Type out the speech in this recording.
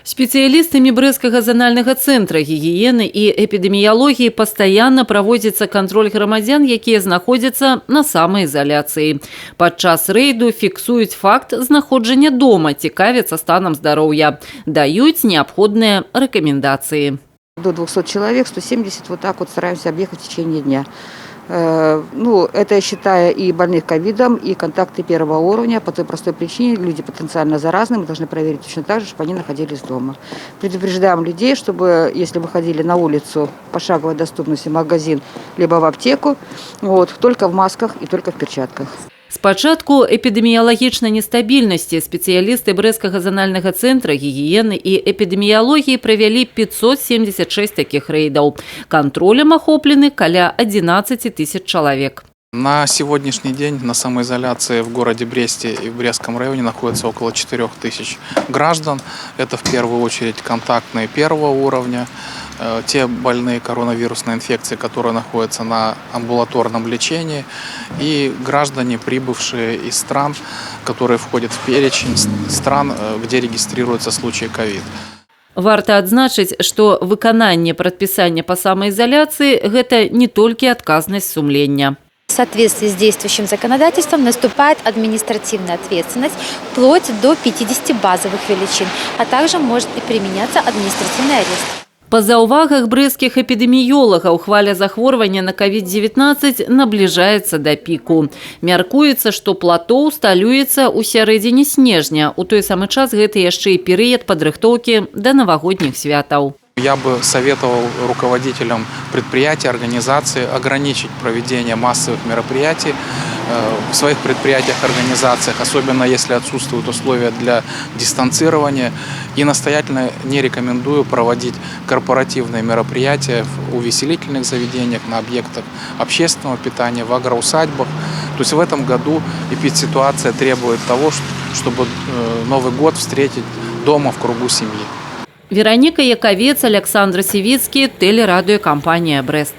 Специалистами Брестского зонального центра гигиены и эпидемиологии постоянно проводится контроль громадян, якія знаходзяцца на самоизоляции. Падчас рейду фіксуюць факт знаходжання дома, цікавяцца станом здоровья, дают необходные рекомендации. До 200 человек, 170, вот так вот стараемся объехать в течение дня. Это считая и больных ковидом, и контакты первого уровня. По той простой причине люди потенциально заразны, мы должны проверить точно так же, чтобы они находились дома. Предупреждаем людей, чтобы, если выходили на улицу, пошаговой доступности, в магазин, либо в аптеку, только в масках и только в перчатках. Спачатку эпидемиологичной нестабильности специалисты Брестского зонального центра гигиены и эпидемиологии провели 576 таких рейдов. Контролем охоплены каля 11 тысяч человек. На сегодняшний день на самоизоляции в городе Бресте и в Брестском районе находится около 4000 граждан. Это в первую очередь контактные первого уровня, те больные коронавирусной инфекцией, которые находятся на амбулаторном лечении, и граждане, прибывшие из стран, которые входят в перечень стран, где регистрируются случаи ковид. Варто адзначыць, што выкананне прадпісання па самаізаляцыі – гэта не толькі адказнасць сумлення. В соответствии с действующим законодательством наступает административная ответственность вплоть до 50 базовых величин, а также может и применяться административный арест. Па заўвагах брэсцкіх эпідэміёлагаў, хваля захворвання на COVID-19 набліжаецца да піку. Мяркуецца, што плато усталюецца ў сярэдзіне снежня. У той самы час гэта яшчэ і перыяд падрыхтоўкі да навагодніх святаў. Я бы советовал руководителям предприятий, организаций ограничить проведение массовых мероприятий в своих предприятиях, организациях, особенно если отсутствуют условия для дистанцирования. И настоятельно не рекомендую проводить корпоративные мероприятия в увеселительных заведениях, на объектах общественного питания, в агроусадьбах. То есть в этом году эпидситуация требует того, чтобы Новый год встретить дома в кругу семьи. Вероника Яковец, Александр Сивицкий, телерадиокомпания «Брест».